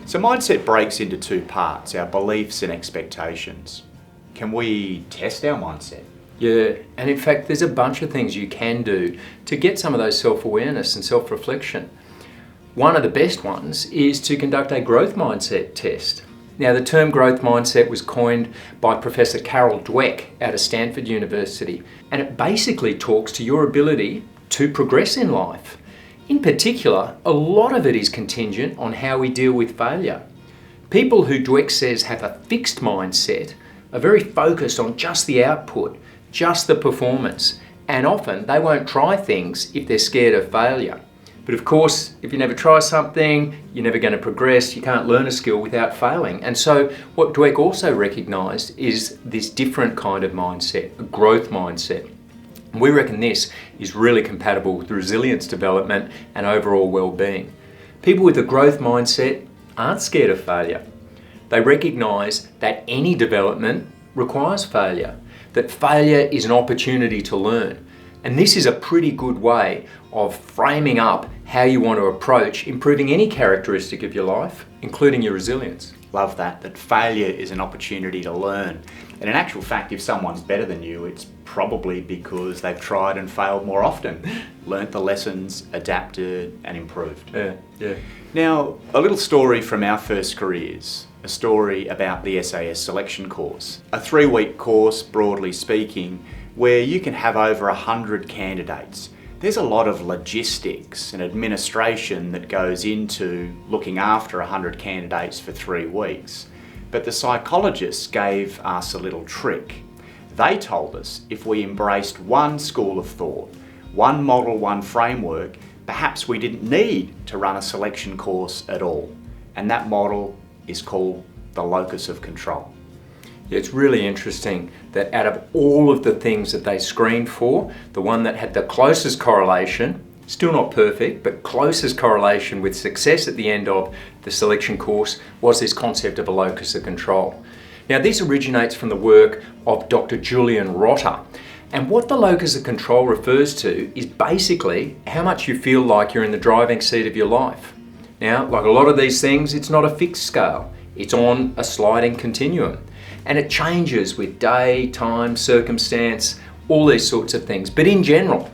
So mindset breaks into two parts, our beliefs and expectations. Can we test our mindset? Yeah, and in fact there's a bunch of things you can do to get some of those self-awareness and self-reflection. One of the best ones is to conduct a growth mindset test. Now, the term growth mindset was coined by Professor Carol Dweck out of Stanford University, and it basically talks to your ability to progress in life. In particular, a lot of it is contingent on how we deal with failure. People who Dweck says have a fixed mindset are very focused on just the output, just the performance, and often they won't try things if they're scared of failure. But of course, if you never try something, you're never going to progress. You can't learn a skill without failing. And so what Dweck also recognised is this different kind of mindset, a growth mindset. And we reckon this is really compatible with resilience development and overall well-being. People with a growth mindset aren't scared of failure. They recognise that any development requires failure, that failure is an opportunity to learn. And this is a pretty good way of framing up how you want to approach improving any characteristic of your life, including your resilience. Love that failure is an opportunity to learn. And in actual fact, if someone's better than you, it's probably because they've tried and failed more often, learnt the lessons, adapted and improved. Yeah. Now, a little story from our first careers. A story about the SAS selection course. A 3-week course, broadly speaking, where you can have over 100 candidates. There's a lot of logistics and administration that goes into looking after 100 candidates for 3 weeks. But the psychologists gave us a little trick. They told us if we embraced one school of thought, one model, one framework, perhaps we didn't need to run a selection course at all. And that model is called the locus of control. It's really interesting that out of all of the things that they screened for, the one that had the closest correlation, still not perfect, but closest correlation with success at the end of the selection course was this concept of a locus of control. Now, this originates from the work of Dr. Julian Rotter. And what the locus of control refers to is basically how much you feel like you're in the driving seat of your life. Now, like a lot of these things, it's not a fixed scale. It's on a sliding continuum. And it changes with day, time, circumstance, all these sorts of things. But in general,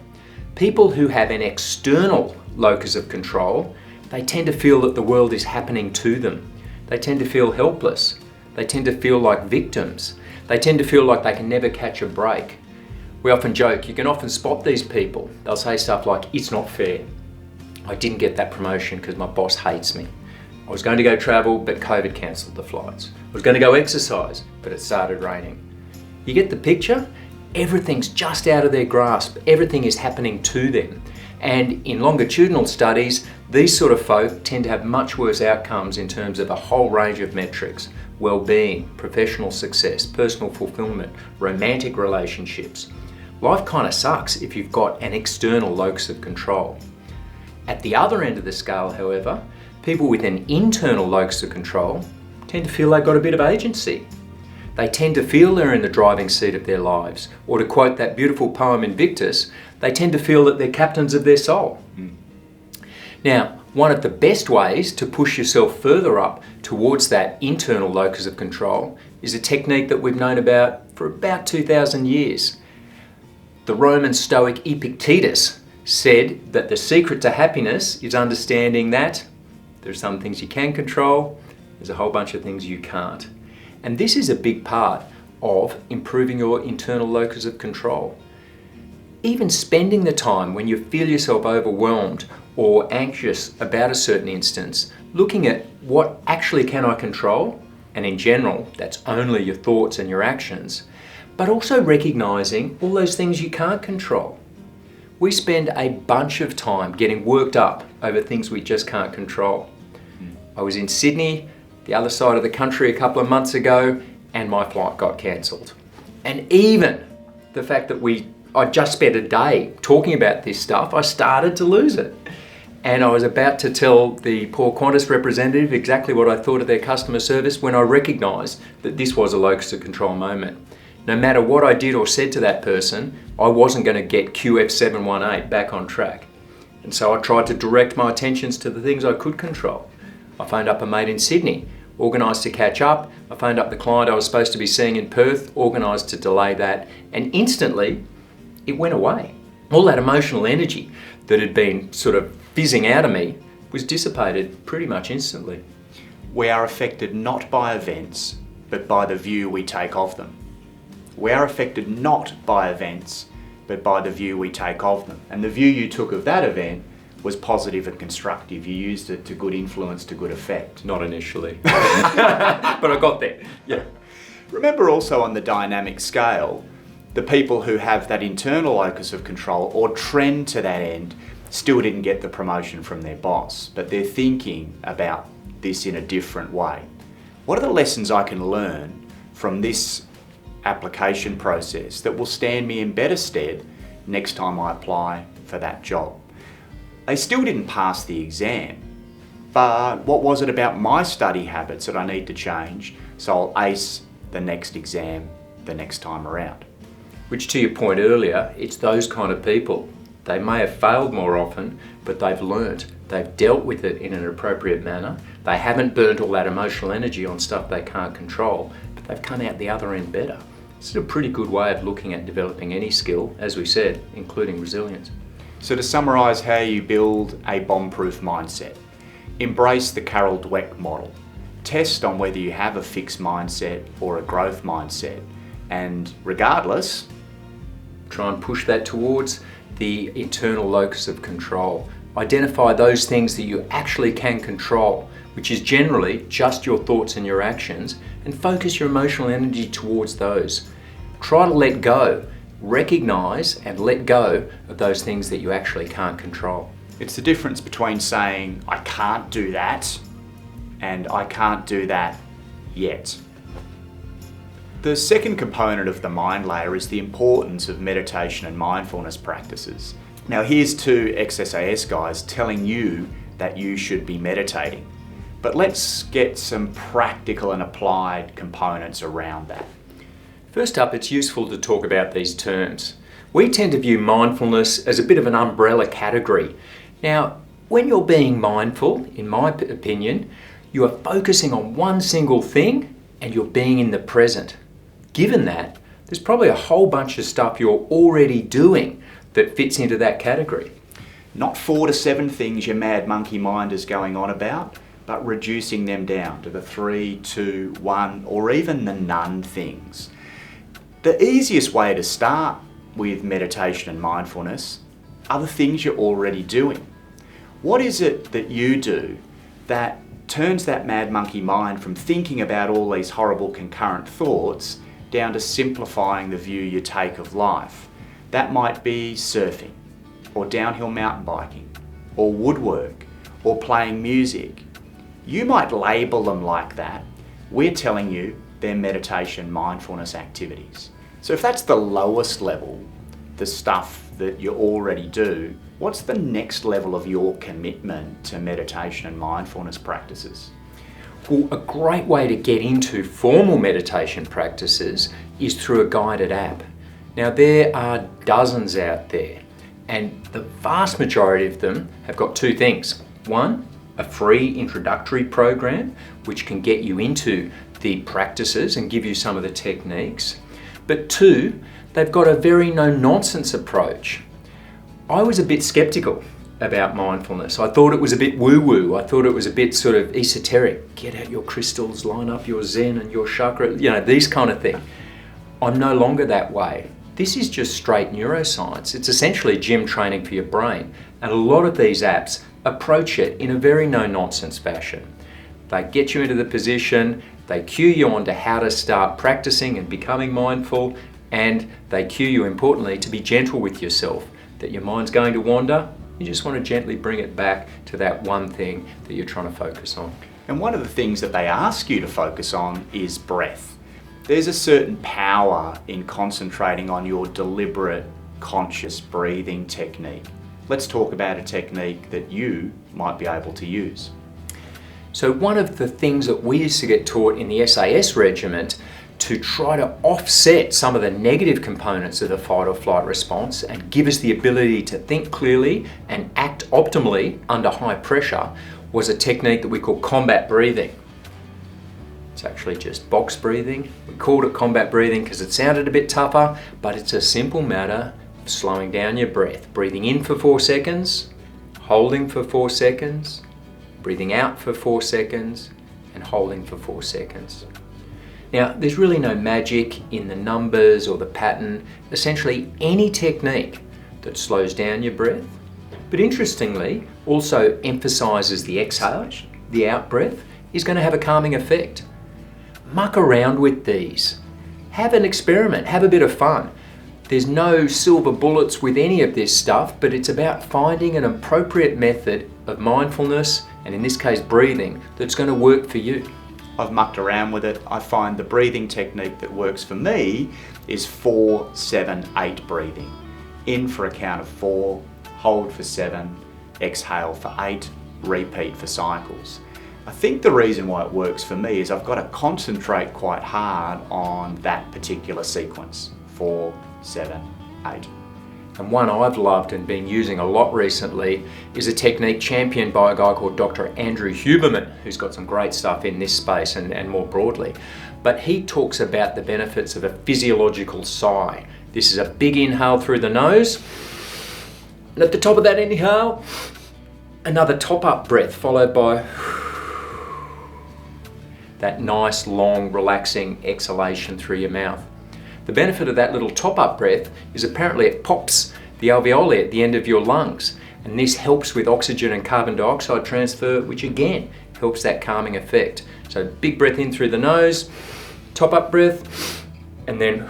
people who have an external locus of control, they tend to feel that the world is happening to them. They tend to feel helpless. They tend to feel like victims. They tend to feel like they can never catch a break. We often joke, you can often spot these people. They'll say stuff like, it's not fair. I didn't get that promotion because my boss hates me. I was going to go travel, but COVID cancelled the flights. I was going to go exercise, but it started raining. You get the picture? Everything's just out of their grasp. Everything is happening to them. And in longitudinal studies, these sort of folk tend to have much worse outcomes in terms of a whole range of metrics: well-being, professional success, personal fulfillment, romantic relationships. Life kind of sucks if you've got an external locus of control. At the other end of the scale, however, people with an internal locus of control tend to feel they've got a bit of agency. They tend to feel they're in the driving seat of their lives. Or to quote that beautiful poem Invictus, they tend to feel that they're captains of their soul. Now, one of the best ways to push yourself further up towards that internal locus of control is a technique that we've known about for about 2,000 years. The Roman Stoic Epictetus said that the secret to happiness is understanding that there are some things you can control, there's a whole bunch of things you can't. And this is a big part of improving your internal locus of control. Even spending the time when you feel yourself overwhelmed or anxious about a certain instance, looking at what actually can I control, and in general, that's only your thoughts and your actions, but also recognizing all those things you can't control. We spend a bunch of time getting worked up over things we just can't control. I was in Sydney, the other side of the country, a couple of months ago, and my flight got cancelled. And even the fact that I just spent a day talking about this stuff, I started to lose it. And I was about to tell the poor Qantas representative exactly what I thought of their customer service when I recognised that this was a locus of control moment. No matter what I did or said to that person, I wasn't going to get QF718 back on track. And so I tried to direct my attentions to the things I could control. I phoned up a mate in Sydney, organised to catch up. I phoned up the client I was supposed to be seeing in Perth, organised to delay that, and instantly it went away. All that emotional energy that had been sort of fizzing out of me was dissipated pretty much instantly. We are affected not by events, but by the view we take of them. We are affected not by events, but by the view we take of them. And the view you took of that event was positive and constructive. You used it to good influence, to good effect. Not initially, but I got there. Yeah. Remember also on the dynamic scale, the people who have that internal locus of control or trend to that end still didn't get the promotion from their boss, but they're thinking about this in a different way. What are the lessons I can learn from this application process that will stand me in better stead next time I apply for that job? They still didn't pass the exam, but what was it about my study habits that I need to change so I'll ace the next exam the next time around? Which, to your point earlier, it's those kind of people. They may have failed more often, but they've learnt. They've dealt with it in an appropriate manner. They haven't burnt all that emotional energy on stuff they can't control, but they've come out the other end better. This is a pretty good way of looking at developing any skill, as we said, including resilience. So to summarise how you build a bomb-proof mindset, embrace the Carol Dweck model. Test on whether you have a fixed mindset or a growth mindset, and regardless, try and push that towards the internal locus of control. Identify those things that you actually can control, which is generally just your thoughts and your actions, and focus your emotional energy towards those. Try to let go, recognise and let go of those things that you actually can't control. It's the difference between saying, I can't do that, and I can't do that yet. The second component of the mind layer is the importance of meditation and mindfulness practices. Now here's two ex-SAS guys telling you that you should be meditating, but let's get some practical and applied components around that. First up, it's useful to talk about these terms. We tend to view mindfulness as a bit of an umbrella category. Now, when you're being mindful, in my opinion, you are focusing on one single thing and you're being in the present. Given that, there's probably a whole bunch of stuff you're already doing that fits into that category. Not 4 to 7 things your mad monkey mind is going on about, but reducing them down to the 3, 2, 1, or even the none things. The easiest way to start with meditation and mindfulness are the things you're already doing. What is it that you do that turns that mad monkey mind from thinking about all these horrible concurrent thoughts down to simplifying the view you take of life? That might be surfing, or downhill mountain biking, or woodwork, or playing music. You might label them like that. We're telling you they're meditation, mindfulness activities. So if that's the lowest level, the stuff that you already do, what's the next level of your commitment to meditation and mindfulness practices? Well, a great way to get into formal meditation practices is through a guided app. Now, there are dozens out there, and the vast majority of them have got two things. One, a free introductory program, which can get you into the practices and give you some of the techniques. But two, they've got a very no-nonsense approach. I was a bit skeptical about mindfulness. I thought it was a bit woo-woo. I thought it was a bit sort of esoteric. Get out your crystals, line up your Zen and your chakra, these kind of things. I'm no longer that way. This is just straight neuroscience. It's essentially gym training for your brain. And a lot of these apps approach it in a very no-nonsense fashion. They get you into the position, they cue you on to how to start practicing and becoming mindful, and they cue you, importantly, to be gentle with yourself, that your mind's going to wander. You just want to gently bring it back to that one thing that you're trying to focus on. And one of the things that they ask you to focus on is breath. There's a certain power in concentrating on your deliberate, conscious breathing technique. Let's talk about a technique that you might be able to use. So one of the things that we used to get taught in the SAS regiment to try to offset some of the negative components of the fight or flight response and give us the ability to think clearly and act optimally under high pressure was a technique that we call combat breathing. It's actually just box breathing. We called it combat breathing because it sounded a bit tougher, but it's a simple matter of slowing down your breath. Breathing in for 4 seconds, holding for 4 seconds, breathing out for 4 seconds, and holding for 4 seconds. Now, there's really no magic in the numbers or the pattern. Essentially, any technique that slows down your breath, but interestingly, also emphasizes the exhale, the out breath, is going to have a calming effect. Muck around with these. Have an experiment, have a bit of fun. There's no silver bullets with any of this stuff, but it's about finding an appropriate method of mindfulness, and in this case breathing, that's going to work for you. I've mucked around with it. I find the breathing technique that works for me is 4-7-8 breathing. In for a count of 4, hold for 7, exhale for 8, repeat for cycles. I think the reason why it works for me is I've got to concentrate quite hard on that particular sequence, 4, 7, 8. And one I've loved and been using a lot recently is a technique championed by a guy called Dr. Andrew Huberman, who's got some great stuff in this space and more broadly. But he talks about the benefits of a physiological sigh. This is a big inhale through the nose, and at the top of that inhale, another top-up breath followed by that nice, long, relaxing exhalation through your mouth. The benefit of that little top-up breath is apparently it pops the alveoli at the end of your lungs, and this helps with oxygen and carbon dioxide transfer, which again helps that calming effect. So big breath in through the nose, top-up breath, and then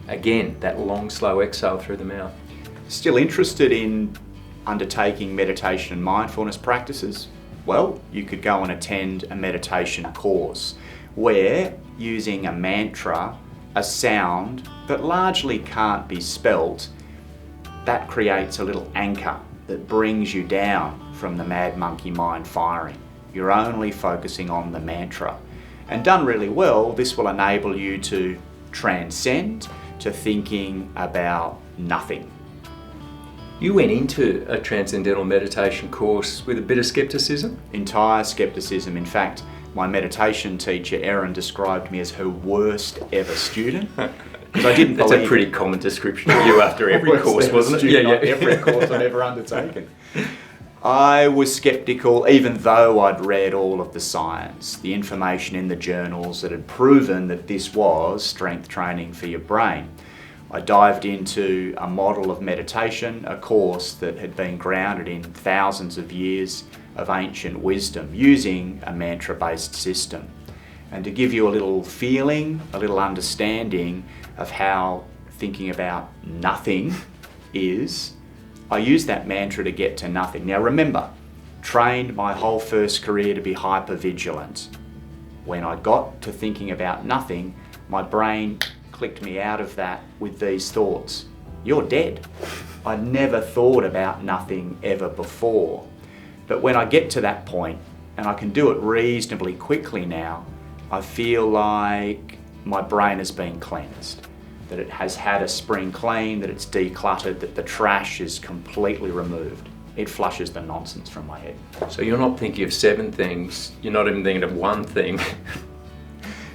again that long, slow exhale through the mouth. Still interested in undertaking meditation and mindfulness practices? Well, you could go and attend a meditation course where, using a mantra, a sound that largely can't be spelt, that creates a little anchor that brings you down from the mad monkey mind firing. You're only focusing on the mantra. And done really well, this will enable you to transcend to thinking about nothing. You went into a transcendental meditation course with a bit of skepticism? Entire skepticism. In fact, my meditation teacher, Erin, described me as her worst ever student. Because I didn't That's believe... a pretty common description of you after every course, wasn't it? Yeah. Every course I've ever undertaken. I was skeptical even though I'd read all of the science, the information in the journals that had proven that this was strength training for your brain. I dived into a model of meditation, a course that had been grounded in thousands of years of ancient wisdom using a mantra-based system. And to give you a little feeling, a little understanding of how thinking about nothing is, I used that mantra to get to nothing. Now remember, trained my whole first career to be hyper-vigilant. When I got to thinking about nothing, my brain clicked me out of that with these thoughts. You're dead. I'd never thought about nothing ever before. But when I get to that point, and I can do it reasonably quickly now, I feel like my brain has been cleansed, that it has had a spring clean, that it's decluttered, that the trash is completely removed. It flushes the nonsense from my head. So you're not thinking of 7 things, you're not even thinking of one thing.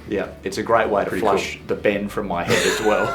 Yeah, it's a great way to flush the Ben from my head as well.